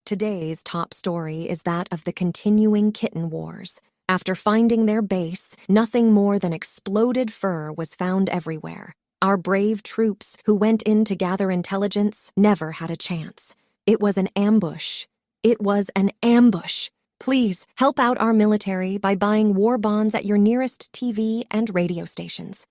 Today's top story is that of the continuing kitten wars. After finding their base, nothing more than exploded fur was found everywhere. Our brave troops who went in to gather intelligence never had a chance. It was an ambush. It was an ambush. Please help out our military by buying war bonds at your nearest TV and radio stations.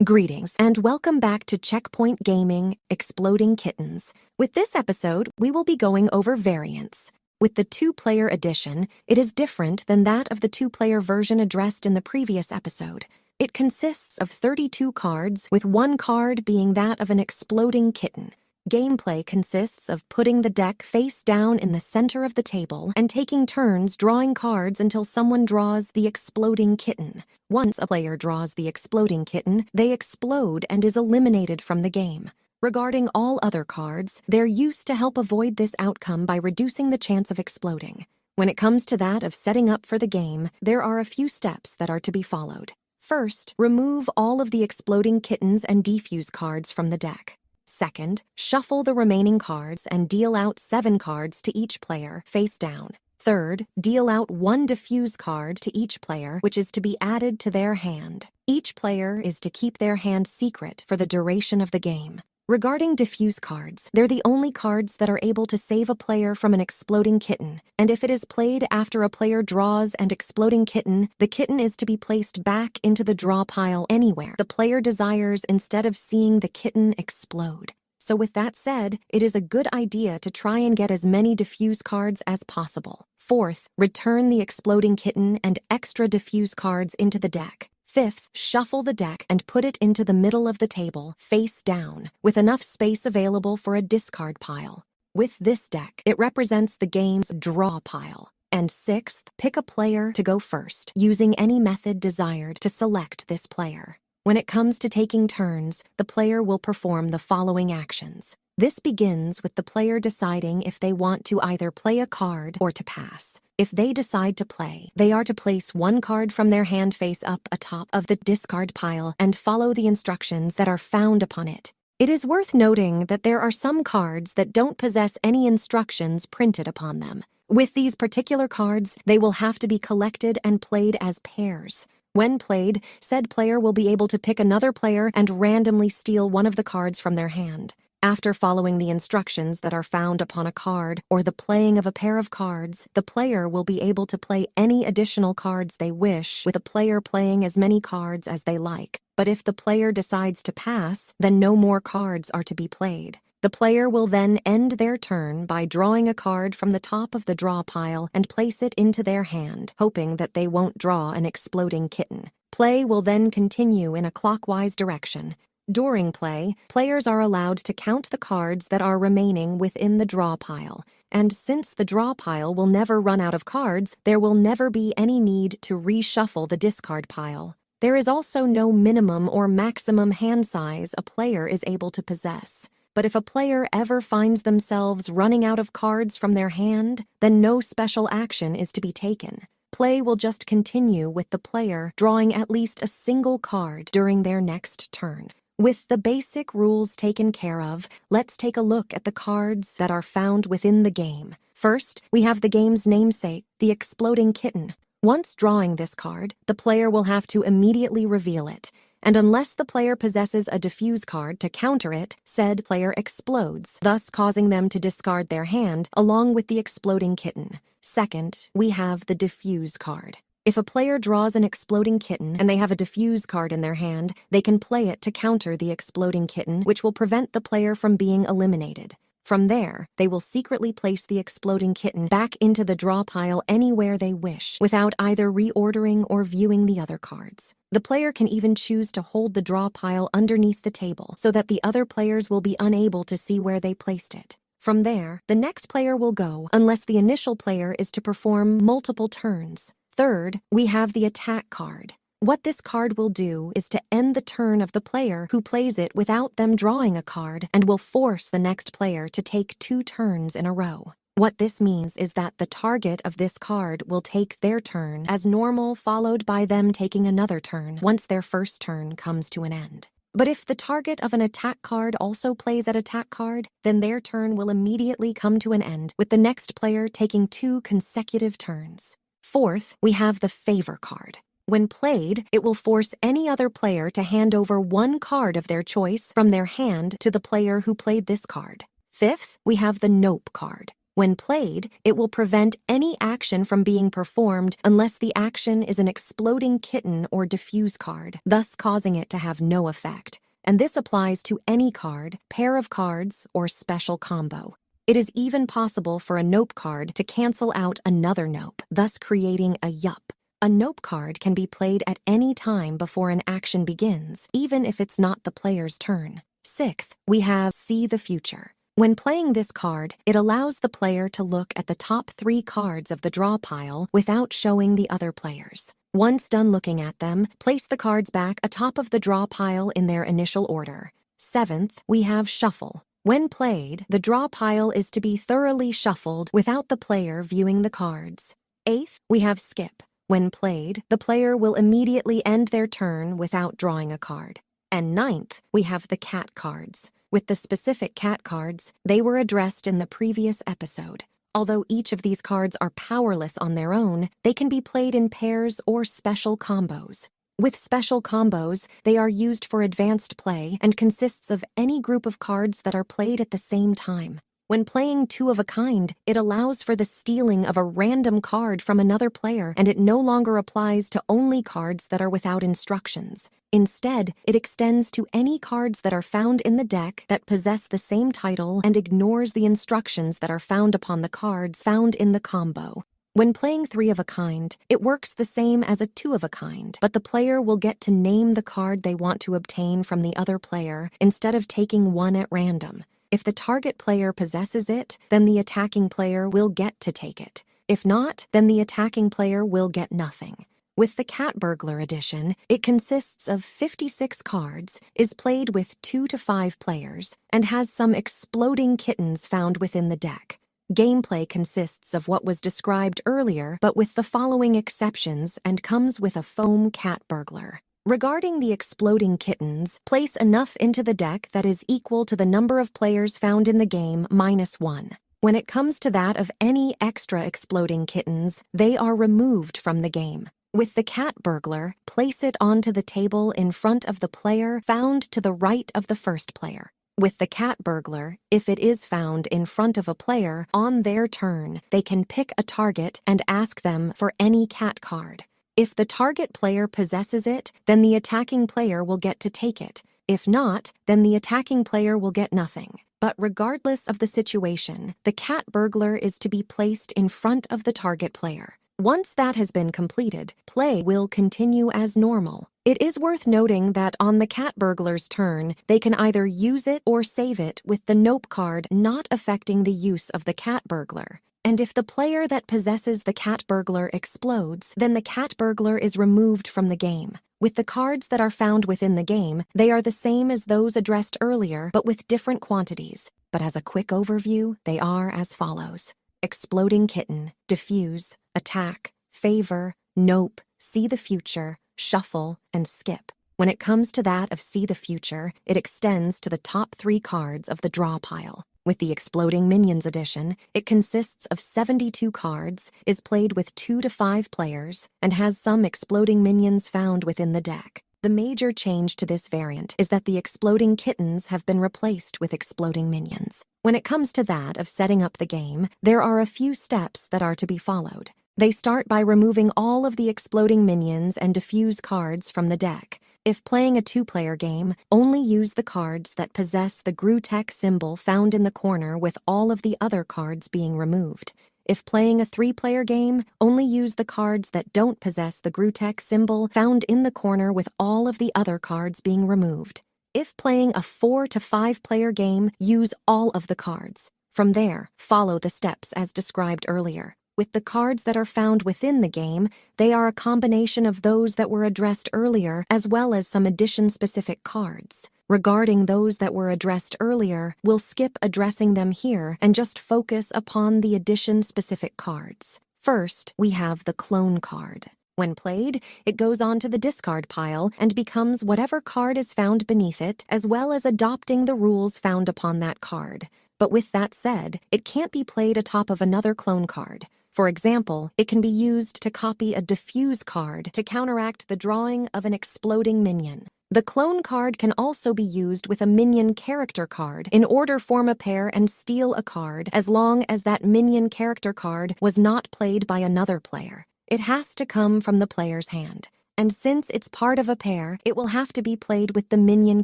Greetings and welcome back to Checkpoint Gaming, Exploding Kittens. With this episode, we will be going over variants. With the two-player edition, it is different than that of the two-player version addressed in the previous episode. It consists of 32 cards, with one card being that of an exploding kitten. Gameplay consists of putting the deck face down in the center of the table and taking turns drawing cards until someone draws the exploding kitten. Once a player draws the exploding kitten, they explode and is eliminated from the game. Regarding all other cards, they're used to help avoid this outcome by reducing the chance of exploding. When it comes to that of setting up for the game, there are a few steps that are to be followed. First, remove all of the exploding kittens and defuse cards from the deck. Second, shuffle the remaining cards and deal out 7 cards to each player, face down. Third, deal out 1 diffuse card to each player, which is to be added to their hand. Each player is to keep their hand secret for the duration of the game. Regarding diffuse cards, they're the only cards that are able to save a player from an exploding kitten, and if it is played after a player draws an exploding kitten, the kitten is to be placed back into the draw pile anywhere the player desires instead of seeing the kitten explode. So with that said, it is a good idea to try and get as many diffuse cards as possible. Fourth, return the exploding kitten and extra diffuse cards into the deck. Fifth, shuffle the deck and put it into the middle of the table, face down, with enough space available for a discard pile. With this deck, it represents the game's draw pile. And sixth, pick a player to go first, using any method desired to select this player. When it comes to taking turns, the player will perform the following actions. This begins with the player deciding if they want to either play a card or to pass. If they decide to play, they are to place 1 card from their hand face up atop of the discard pile and follow the instructions that are found upon it. It is worth noting that there are some cards that don't possess any instructions printed upon them. With these particular cards, they will have to be collected and played as pairs. When played, said player will be able to pick another player and randomly steal one of the cards from their hand. After following the instructions that are found upon a card or the playing of a pair of cards, the player will be able to play any additional cards they wish, with a player playing as many cards as they like. But if the player decides to pass, then no more cards are to be played. The player will then end their turn by drawing a card from the top of the draw pile and place it into their hand, hoping that they won't draw an exploding kitten. Play will then continue in a clockwise direction. During play, players are allowed to count the cards that are remaining within the draw pile, and since the draw pile will never run out of cards, there will never be any need to reshuffle the discard pile. There is also no minimum or maximum hand size a player is able to possess. But if a player ever finds themselves running out of cards from their hand, then no special action is to be taken. Play will just continue with the player drawing at least a single card during their next turn. With the basic rules taken care of, let's take a look at the cards that are found within the game. First, we have the game's namesake, the exploding kitten. Once drawing this card, the player will have to immediately reveal it, and unless the player possesses a diffuse card to counter it, said player explodes, thus causing them to discard their hand along with the exploding kitten. Second, we have the diffuse card. If a player draws an exploding kitten and they have a diffuse card in their hand, they can play it to counter the exploding kitten, which will prevent the player from being eliminated. From there, they will secretly place the exploding kitten back into the draw pile anywhere they wish, without either reordering or viewing the other cards. The player can even choose to hold the draw pile underneath the table, so that the other players will be unable to see where they placed it. From there, the next player will go, unless the initial player is to perform multiple turns. Third, we have the attack card. What this card will do is to end the turn of the player who plays it without them drawing a card and will force the next player to take 2 turns in a row. What this means is that the target of this card will take their turn as normal, followed by them taking another turn once their first turn comes to an end. But if the target of an attack card also plays that attack card, then their turn will immediately come to an end, with the next player taking 2 consecutive turns. Fourth, we have the favor card. When played, it will force any other player to hand over 1 card of their choice from their hand to the player who played this card. Fifth, we have the nope card. When played, it will prevent any action from being performed unless the action is an exploding kitten or diffuse card, thus causing it to have no effect. And this applies to any card, pair of cards, or special combo. It is even possible for a nope card to cancel out another nope, thus creating a yup. A nope card can be played at any time before an action begins, even if it's not the player's turn. Sixth, we have See the Future. When playing this card, it allows the player to look at the top 3 cards of the draw pile without showing the other players. Once done looking at them, place the cards back atop of the draw pile in their initial order. Seventh, we have Shuffle. When played, the draw pile is to be thoroughly shuffled without the player viewing the cards. Eighth, we have Skip. When played, the player will immediately end their turn without drawing a card. And ninth, we have the cat cards. With the specific cat cards, they were addressed in the previous episode. Although each of these cards are powerless on their own, they can be played in pairs or special combos. With special combos, they are used for advanced play and consists of any group of cards that are played at the same time. When playing Two of a Kind, it allows for the stealing of a random card from another player, and it no longer applies to only cards that are without instructions. Instead, it extends to any cards that are found in the deck that possess the same title and ignores the instructions that are found upon the cards found in the combo. When playing Three of a Kind, it works the same as a Two of a Kind, but the player will get to name the card they want to obtain from the other player instead of taking one at random. If the target player possesses it, then the attacking player will get to take it. If not, then the attacking player will get nothing. With the Cat Burglar edition, it consists of 56 cards, is played with 2 to 5 players, and has some exploding kittens found within the deck. Gameplay consists of what was described earlier, but with the following exceptions, and comes with a foam cat burglar. Regarding the exploding kittens, place enough into the deck that is equal to the number of players found in the game -1. When it comes to that of any extra exploding kittens, they are removed from the game. With the cat burglar, place it onto the table in front of the player found to the right of the first player. With the cat burglar, if it is found in front of a player, on their turn, they can pick a target and ask them for any cat card. If the target player possesses it, then the attacking player will get to take it. If not, then the attacking player will get nothing. But regardless of the situation, the cat burglar is to be placed in front of the target player. Once that has been completed, play will continue as normal. It is worth noting that on the cat burglar's turn, they can either use it or save it with the nope card not affecting the use of the cat burglar. And if the player that possesses the cat burglar explodes, then the cat burglar is removed from the game. With the cards that are found within the game, they are the same as those addressed earlier, but with different quantities. But as a quick overview, they are as follows: Exploding Kitten, Diffuse, Attack, Favor, Nope, See the Future, Shuffle, and Skip. When it comes to that of See the Future, it extends to the top 3 cards of the draw pile. With the Exploding Minions edition, it consists of 72 cards, is played with 2 to 5 players, and has some exploding minions found within the deck. The major change to this variant is that the exploding kittens have been replaced with exploding minions. When it comes to that of setting up the game, there are a few steps that are to be followed. They start by removing all of the exploding minions and diffuse cards from the deck. If playing a 2-player game, only use the cards that possess the Grutech symbol found in the corner with all of the other cards being removed. If playing a 3-player game, only use the cards that don't possess the Grutech symbol found in the corner with all of the other cards being removed. If playing a 4 to 5-player game, use all of the cards. From there, follow the steps as described earlier. With the cards that are found within the game, they are a combination of those that were addressed earlier as well as some edition-specific cards. Regarding those that were addressed earlier, we'll skip addressing them here and just focus upon the edition-specific cards. First, we have the Clone card. When played, it goes onto the discard pile and becomes whatever card is found beneath it, as well as adopting the rules found upon that card. But with that said, it can't be played atop of another clone card. For example, it can be used to copy a diffuse card to counteract the drawing of an exploding minion. The clone card can also be used with a minion character card in order to form a pair and steal a card as long as that minion character card was not played by another player. It has to come from the player's hand. And since it's part of a pair, it will have to be played with the minion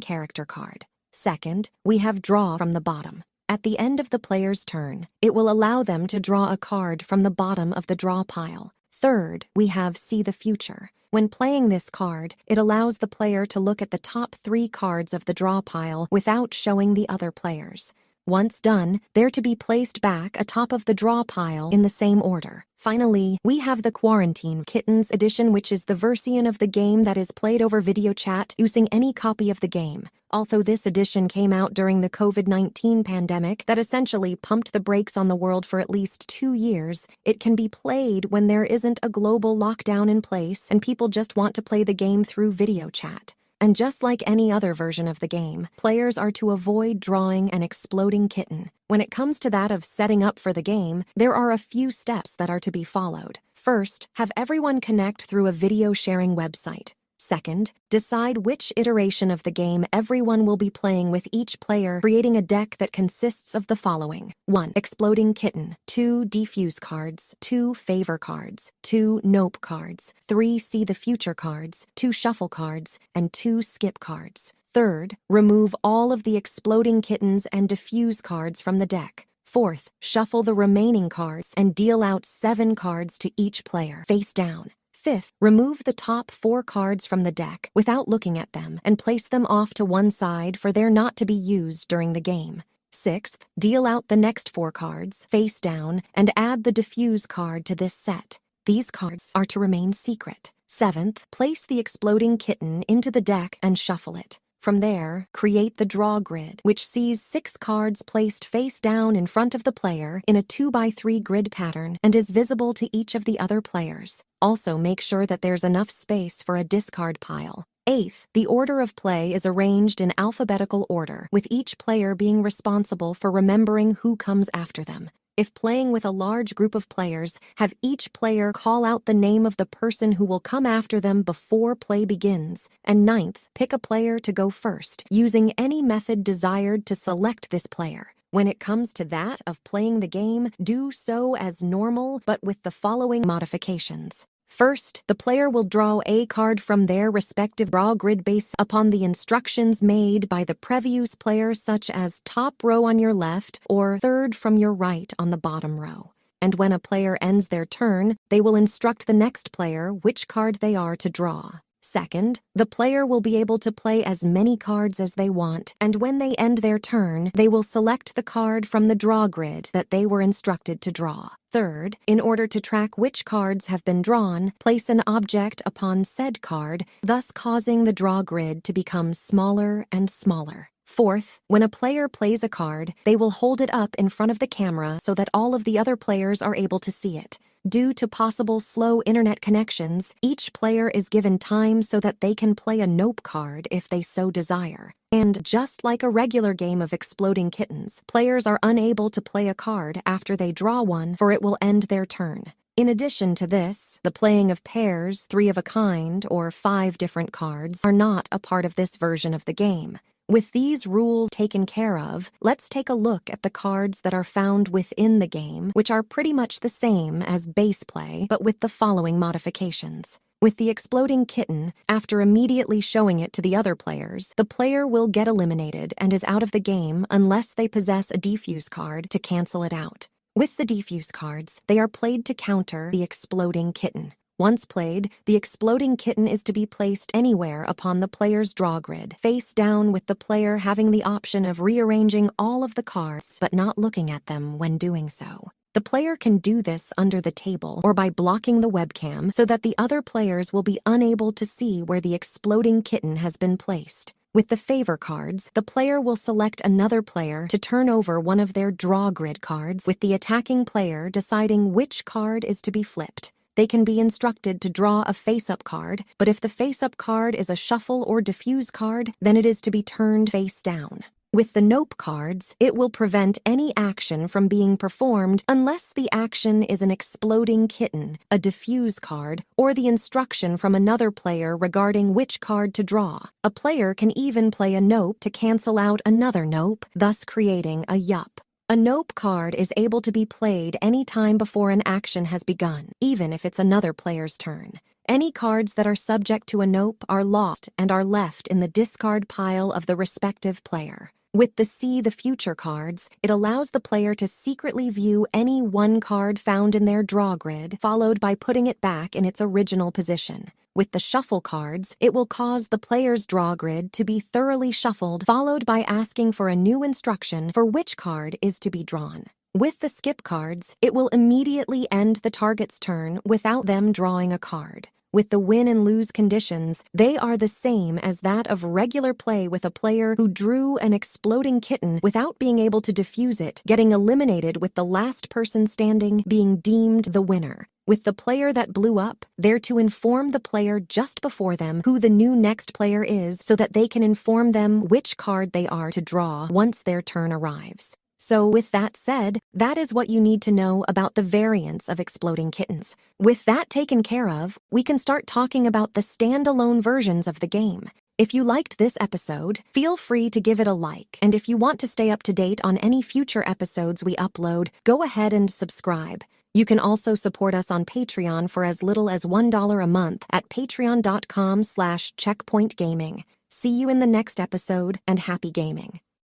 character card. Second, we have draw from the bottom. At the end of the player's turn, it will allow them to draw a card from the bottom of the draw pile. Third, we have see the future. When playing this card, it allows the player to look at the top 3 cards of the draw pile without showing the other players. Once done, they're to be placed back atop of the draw pile in the same order. Finally, we have the Exploding Kittens edition, which is the version of the game that is played over video chat using any copy of the game. Although this edition came out during the COVID-19 pandemic that essentially pumped the brakes on the world for at least 2 years, it can be played when there isn't a global lockdown in place and people just want to play the game through video chat. And just like any other version of the game, players are to avoid drawing an exploding kitten. When it comes to that of setting up for the game, there are a few steps that are to be followed. First, have everyone connect through a video sharing website. Second, decide which iteration of the game everyone will be playing with each player, creating a deck that consists of the following: 1. Exploding Kitten, 2. Defuse cards, 2. Favor cards, 2. Nope cards, 3. See the Future cards, 2. Shuffle cards, and 2. Skip cards. Third, remove all of the Exploding Kittens and Defuse cards from the deck. Fourth, shuffle the remaining cards and deal out 7 cards to each player, face down. Fifth, remove the top 4 cards from the deck without looking at them and place them off to one side for they're not to be used during the game. Sixth, deal out the next 4 cards, face down, and add the diffuse card to this set. These cards are to remain secret. Seventh, place the Exploding Kitten into the deck and shuffle it. From there, create the draw grid, which sees 6 cards placed face down in front of the player in a 2x3 grid pattern and is visible to each of the other players. Also, make sure that there's enough space for a discard pile. Eighth, the order of play is arranged in alphabetical order, with each player being responsible for remembering who comes after them. If playing with a large group of players, have each player call out the name of the person who will come after them before play begins. And ninth, pick a player to go first, using any method desired to select this player. When it comes to that of playing the game, do so as normal, but with the following modifications. First, the player will draw a card from their respective draw grid based upon the instructions made by the previous player, such as top row on your left or third from your right on the bottom row. And when a player ends their turn, they will instruct the next player which card they are to draw. Second, the player will be able to play as many cards as they want, and when they end their turn, they will select the card from the draw grid that they were instructed to draw. Third, in order to track which cards have been drawn, place an object upon said card, thus causing the draw grid to become smaller and smaller. Fourth, when a player plays a card, they will hold it up in front of the camera so that all of the other players are able to see it. Due to possible slow internet connections, each player is given time so that they can play a nope card if they so desire. And just like a regular game of Exploding Kittens, players are unable to play a card after they draw one, for it will end their turn. In addition to this, the playing of pairs, 3 of a kind, or 5 different cards are not a part of this version of the game. With these rules taken care of, let's take a look at the cards that are found within the game, which are pretty much the same as base play, but with the following modifications. With the Exploding Kitten, after immediately showing it to the other players, the player will get eliminated and is out of the game unless they possess a defuse card to cancel it out. With the defuse cards, they are played to counter the Exploding Kitten. Once played, the Exploding Kitten is to be placed anywhere upon the player's draw grid, face down, with the player having the option of rearranging all of the cards but not looking at them when doing so. The player can do this under the table or by blocking the webcam so that the other players will be unable to see where the Exploding Kitten has been placed. With the favor cards, the player will select another player to turn over one of their draw grid cards, with the attacking player deciding which card is to be flipped. They can be instructed to draw a face-up card, but if the face-up card is a shuffle or diffuse card, then it is to be turned face down. With the nope cards, it will prevent any action from being performed unless the action is an exploding kitten, a diffuse card, or the instruction from another player regarding which card to draw. A player can even play a nope to cancel out another nope, thus creating a yup. A nope card is able to be played any time before an action has begun, even if it's another player's turn. Any cards that are subject to a nope are lost and are left in the discard pile of the respective player. With the See the Future cards, it allows the player to secretly view any one card found in their draw grid, followed by putting it back in its original position. With the Shuffle cards, it will cause the player's draw grid to be thoroughly shuffled, followed by asking for a new instruction for which card is to be drawn. With the Skip cards, it will immediately end the target's turn without them drawing a card. With the win and lose conditions, they are the same as that of regular play, with a player who drew an exploding kitten without being able to defuse it getting eliminated, with the last person standing being deemed the winner. With the player that blew up, they're to inform the player just before them who the new next player is so that they can inform them which card they are to draw once their turn arrives. So with that said, that is what you need to know about the variants of Exploding Kittens. With that taken care of, we can start talking about the standalone versions of the game. If you liked this episode, feel free to give it a like, and if you want to stay up to date on any future episodes we upload, go ahead and subscribe. You can also support us on Patreon for as little as $1 a month at patreon.com/checkpointgaming. See you in the next episode, and happy gaming.